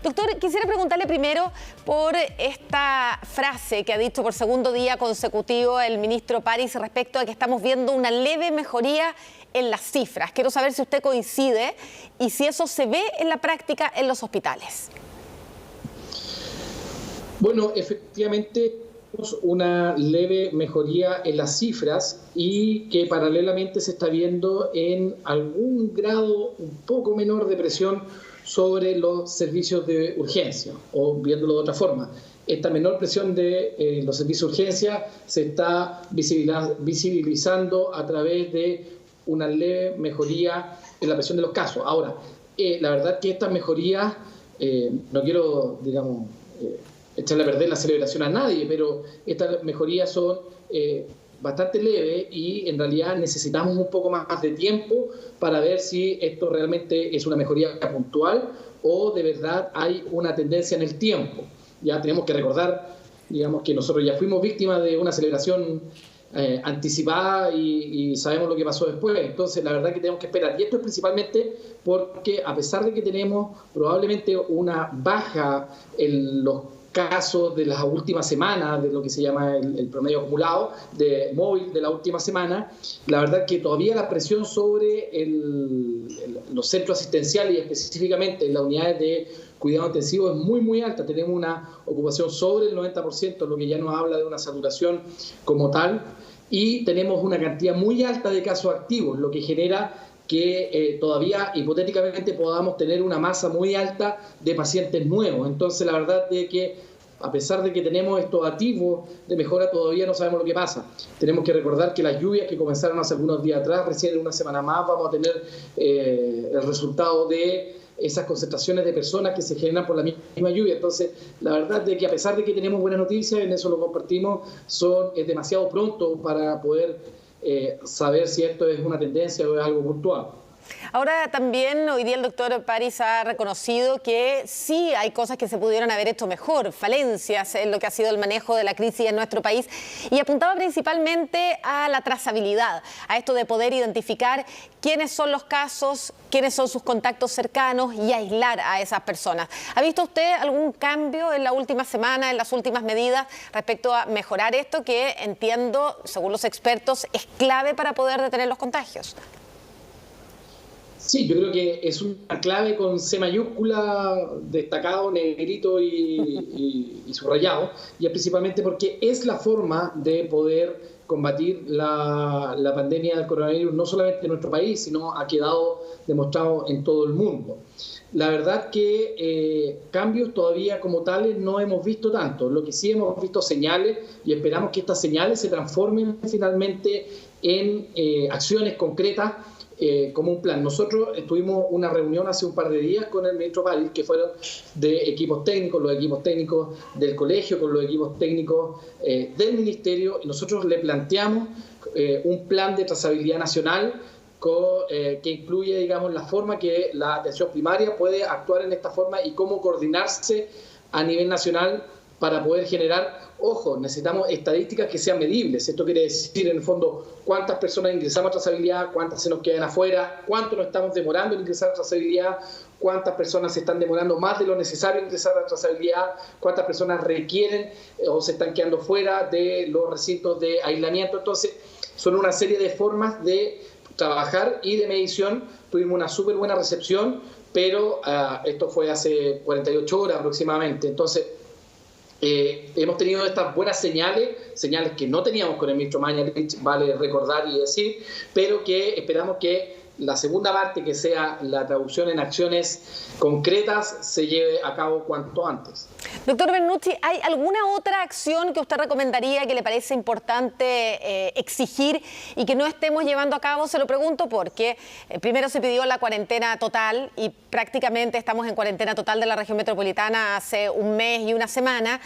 Doctor, quisiera preguntarle primero por esta frase que ha dicho por segundo día consecutivo el ministro París respecto a que estamos viendo una leve mejoría en las cifras. Quiero saber si usted coincide y si eso se ve en la práctica en los hospitales. Bueno, efectivamente tenemos una leve mejoría en las cifras y que paralelamente se está viendo en algún grado un poco menor de presión sobre los servicios de urgencia, o viéndolo de otra forma. Esta menor presión de los servicios de urgencia se está visibilizando a través de una leve mejoría en la presión de los casos. Ahora, la verdad que estas mejorías, no quiero, digamos, echarle a perder la celebración a nadie, pero estas mejorías son bastante leves y en realidad necesitamos un poco más de tiempo para ver si esto realmente es una mejoría puntual o de verdad hay una tendencia en el tiempo. Ya tenemos que recordar, digamos, que nosotros ya fuimos víctimas de una celebración anticipada y sabemos lo que pasó después. Entonces, la verdad que tenemos que esperar. Y esto es principalmente porque a pesar de que tenemos probablemente una baja en los casos de las últimas semanas, de lo que se llama el promedio acumulado de móvil de la última semana, la verdad que todavía la presión sobre los centros asistenciales y específicamente en las unidades de cuidado intensivo es muy alta. Tenemos una ocupación sobre el 90%, lo que ya nos habla de una saturación como tal, y tenemos una cantidad muy alta de casos activos, lo que genera que todavía hipotéticamente podamos tener una masa muy alta de pacientes nuevos. Entonces, la verdad es que a pesar de que tenemos estos atisbos de mejora, todavía no sabemos lo que pasa. Tenemos que recordar que las lluvias que comenzaron hace algunos días atrás, recién en una semana más vamos a tener el resultado de esas concentraciones de personas que se generan por la misma lluvia. Entonces, la verdad es que a pesar de que tenemos buenas noticias, en eso lo compartimos, es demasiado pronto para poder saber si esto es una tendencia o es algo puntual. Ahora también hoy día el doctor París ha reconocido que sí hay cosas que se pudieron haber hecho mejor, falencias en lo que ha sido el manejo de la crisis en nuestro país, y apuntaba principalmente a la trazabilidad, a esto de poder identificar quiénes son los casos, quiénes son sus contactos cercanos y aislar a esas personas. ¿Ha visto usted algún cambio en la última semana, en las últimas medidas respecto a mejorar esto que entiendo, según los expertos, es clave para poder detener los contagios? Sí, yo creo que es una clave con C mayúscula, destacado, negrito y subrayado, y es principalmente porque es la forma de poder combatir la pandemia del coronavirus, no solamente en nuestro país, sino ha quedado demostrado en todo el mundo. La verdad que cambios todavía como tales no hemos visto tanto. Lo que sí hemos visto señales y esperamos que estas señales se transformen finalmente en acciones concretas como un plan. Nosotros tuvimos una reunión hace un par de días con el ministro París, que fueron de equipos técnicos, los equipos técnicos del colegio, con los equipos técnicos del ministerio, y nosotros le planteamos un plan de trazabilidad nacional que incluye, digamos, la forma que la atención primaria puede actuar en esta forma y cómo coordinarse a nivel nacional para poder generar, ojo, necesitamos estadísticas que sean medibles. Esto quiere decir, en el fondo, cuántas personas ingresamos a trazabilidad, cuántas se nos quedan afuera, cuánto nos estamos demorando en ingresar a trazabilidad, cuántas personas se están demorando más de lo necesario en ingresar a trazabilidad, cuántas personas requieren o se están quedando fuera de los recintos de aislamiento. Entonces, son una serie de formas de trabajar y de medición. Tuvimos una súper buena recepción, pero esto fue hace 48 horas aproximadamente. Entonces, hemos tenido estas buenas señales que no teníamos con el ministro Mañalich, vale recordar y decir, pero que esperamos que la segunda parte, que sea la traducción en acciones concretas, se lleve a cabo cuanto antes. Doctor Bernucci, ¿hay alguna otra acción que usted recomendaría que le parece importante exigir y que no estemos llevando a cabo? Se lo pregunto porque primero se pidió la cuarentena total y prácticamente estamos en cuarentena total de la región metropolitana hace un mes y una semana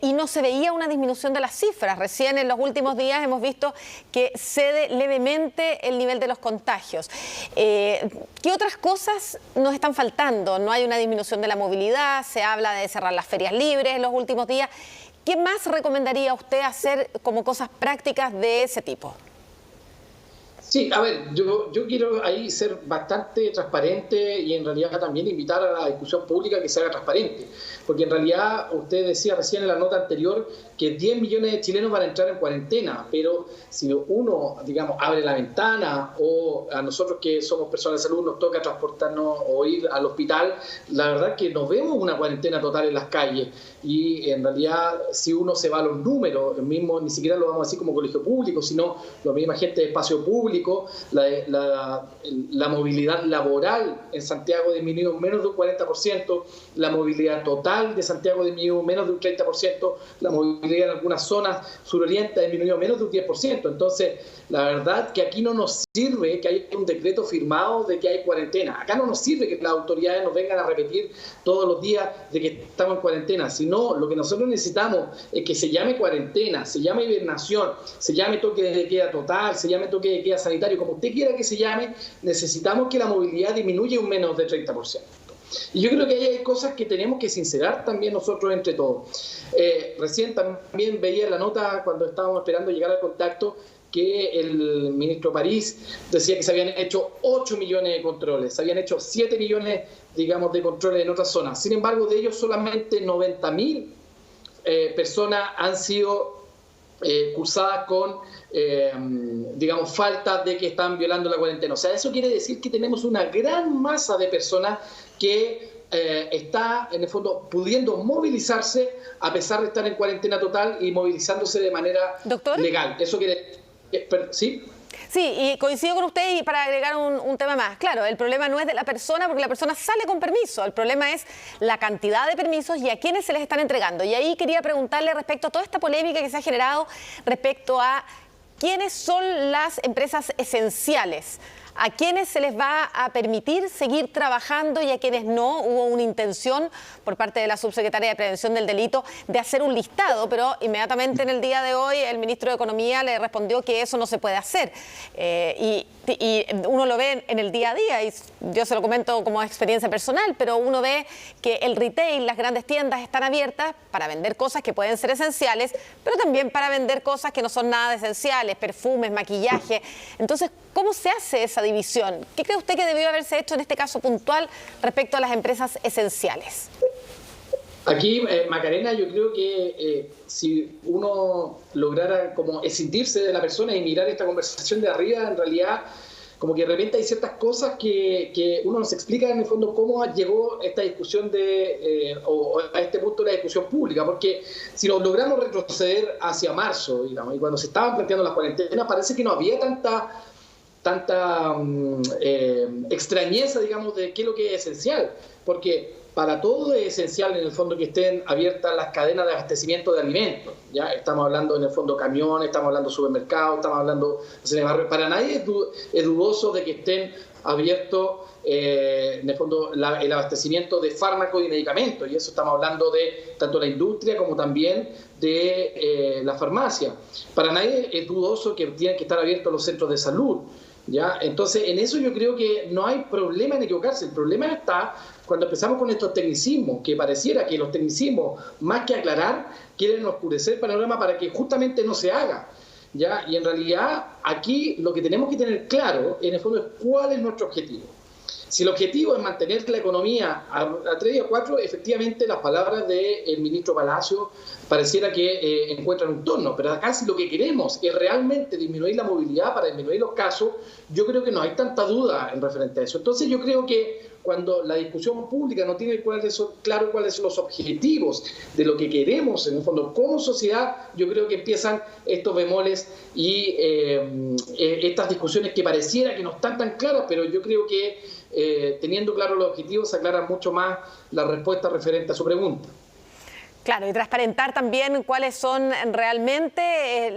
y no se veía una disminución de las cifras. Recién en los últimos días hemos visto que cede levemente el nivel de los contagios. ¿Qué otras cosas nos están faltando? No hay una disminución de la movilidad, se habla de cerrar las ferias libres en los últimos días. ¿Qué más recomendaría usted hacer como cosas prácticas de ese tipo? Sí, a ver, yo quiero ahí ser bastante transparente y en realidad también invitar a la discusión pública que se haga transparente, porque en realidad usted decía recién en la nota anterior que 10 millones de chilenos van a entrar en cuarentena, pero si uno, digamos, abre la ventana o a nosotros que somos personas de salud nos toca transportarnos o ir al hospital, la verdad que nos vemos una cuarentena total en las calles y en realidad si uno se va a los números, mismo, ni siquiera lo vamos a decir como colegio público, sino la misma gente de espacio público, la movilidad laboral en Santiago disminuyó menos de un 40%, la movilidad total de Santiago disminuyó menos de un 30%, la movilidad en algunas zonas surorientales disminuyó menos de un 10%. Entonces, la verdad que aquí no nos sirve que haya un decreto firmado de que hay cuarentena. Acá no nos sirve que las autoridades nos vengan a repetir todos los días de que estamos en cuarentena, sino lo que nosotros necesitamos es que se llame cuarentena, se llame hibernación, se llame toque de queda total, se llame toque de queda sanitario, como usted quiera que se llame, necesitamos que la movilidad disminuya un menos de 30%. Y yo creo que ahí hay cosas que tenemos que sincerar también nosotros entre todos. Recién también veía la nota cuando estábamos esperando llegar al contacto que el ministro París decía que se habían hecho 8 millones de controles, se habían hecho 7 millones, digamos, de controles en otras zonas. Sin embargo, de ellos solamente 90.000 personas han sido cursadas con, digamos, faltas de que están violando la cuarentena. O sea, eso quiere decir que tenemos una gran masa de personas que está, en el fondo, pudiendo movilizarse a pesar de estar en cuarentena total y movilizándose de manera legal. Eso quiere... ¿Sí? Sí, y coincido con usted y para agregar un tema más. Claro, el problema no es de la persona porque la persona sale con permiso. El problema es la cantidad de permisos y a quiénes se les están entregando. Y ahí quería preguntarle respecto a toda esta polémica que se ha generado respecto a quiénes son las empresas esenciales. ¿A quiénes se les va a permitir seguir trabajando y a quienes no? Hubo una intención por parte de la subsecretaria de Prevención del Delito de hacer un listado, pero inmediatamente en el día de hoy el ministro de Economía le respondió que eso no se puede hacer. Y uno lo ve en el día a día, y yo se lo comento como experiencia personal, pero uno ve que el retail, las grandes tiendas están abiertas para vender cosas que pueden ser esenciales, pero también para vender cosas que no son nada esenciales, perfumes, maquillaje. Entonces, ¿cómo se hace esa división? ¿Qué cree usted que debió haberse hecho en este caso puntual respecto a las empresas esenciales? Aquí, Macarena, yo creo que si uno lograra como escindirse de la persona y mirar esta conversación de arriba, en realidad, como que de repente hay ciertas cosas que uno nos explica en el fondo cómo llegó esta discusión o a este punto de la discusión pública, porque si nos logramos retroceder hacia marzo, digamos, y cuando se estaban planteando las cuarentenas, parece que no había tanta extrañeza, digamos, de qué es lo que es esencial, porque para todo es esencial en el fondo que estén abiertas las cadenas de abastecimiento de alimentos. Ya estamos hablando en el fondo camiones, estamos hablando supermercados, estamos hablando de barrios. Para nadie es dudoso de que estén abiertos en el fondo el abastecimiento de fármacos y medicamentos, y eso estamos hablando de tanto la industria como también de la farmacia. Para nadie es dudoso que tienen que estar abiertos los centros de salud. ¿Ya? Entonces, en eso yo creo que no hay problema en equivocarse. El problema está cuando empezamos con estos tecnicismos, que pareciera que los tecnicismos, más que aclarar, quieren oscurecer el panorama para que justamente no se haga. ¿Ya? Y en realidad, aquí lo que tenemos que tener claro, en el fondo, es cuál es nuestro objetivo. Si el objetivo es mantener la economía a 3 y a 4, efectivamente las palabras del ministro Palacio pareciera que encuentran un tono, pero acá si lo que queremos es realmente disminuir la movilidad para disminuir los casos, yo creo que no hay tanta duda en referente a eso. Entonces yo creo que cuando la discusión pública no tiene claro cuáles son los objetivos de lo que queremos, en el fondo, como sociedad, yo creo que empiezan estos bemoles y estas discusiones que pareciera que no están tan claras, pero yo creo que teniendo claro los objetivos se aclara mucho más la respuesta referente a su pregunta. Claro, y transparentar también cuáles son realmente,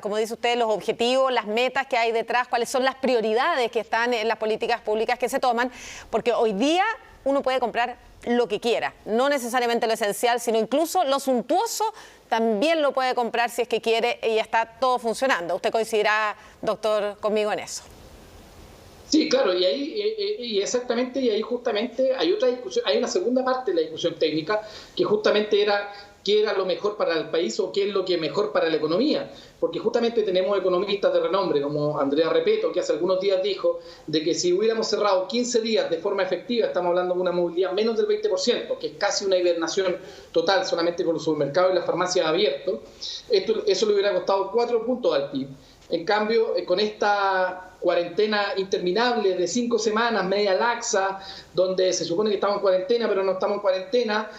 como dice usted, los objetivos, las metas que hay detrás, cuáles son las prioridades que están en las políticas públicas que se toman, porque hoy día uno puede comprar lo que quiera, no necesariamente lo esencial, sino incluso lo suntuoso también lo puede comprar si es que quiere y ya está todo funcionando. ¿Usted coincidirá, doctor, conmigo en eso? Sí, claro, y ahí justamente hay otra discusión, hay una segunda parte de la discusión técnica que justamente era qué era lo mejor para el país o qué es lo que es mejor para la economía. Porque justamente tenemos economistas de renombre, como Andrea Repeto, que hace algunos días dijo de que si hubiéramos cerrado 15 días de forma efectiva, estamos hablando de una movilidad menos del 20%, que es casi una hibernación total solamente con los supermercados y las farmacias abiertos, eso le hubiera costado 4 puntos al PIB. En cambio, con esta cuarentena interminable de 5 semanas, media laxa, donde se supone que estamos en cuarentena, pero no estamos en cuarentena,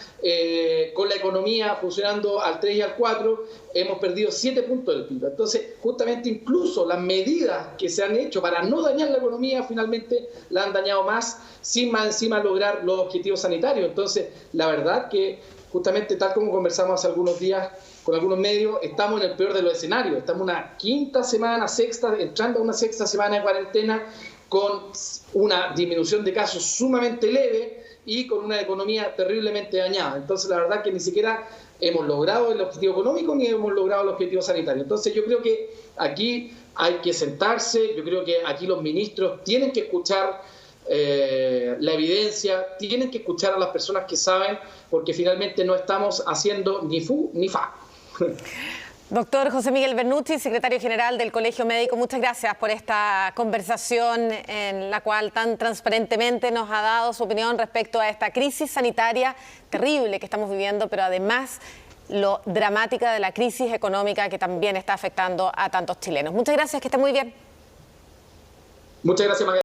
con la economía funcionando al 3 y al 4, hemos perdido 7 puntos del PIB. Entonces, justamente incluso las medidas que se han hecho para no dañar la economía, finalmente la han dañado más, sin más encima lograr los objetivos sanitarios. Entonces, la verdad que justamente tal como conversamos hace algunos días con algunos medios, estamos en el peor de los escenarios. Estamos una quinta semana, entrando a una sexta semana de cuarentena con una disminución de casos sumamente leve y con una economía terriblemente dañada. Entonces, la verdad que ni siquiera hemos logrado el objetivo económico ni hemos logrado el objetivo sanitario. Entonces, yo creo que aquí hay que sentarse, yo creo que aquí los ministros tienen que escuchar la evidencia, tienen que escuchar a las personas que saben, porque finalmente no estamos haciendo ni fu ni fa. Doctor José Miguel Bernucci, secretario general del Colegio Médico, muchas gracias por esta conversación en la cual tan transparentemente nos ha dado su opinión respecto a esta crisis sanitaria terrible que estamos viviendo, pero además lo dramática de la crisis económica que también está afectando a tantos chilenos. Muchas gracias, que esté muy bien. Muchas gracias, Maga.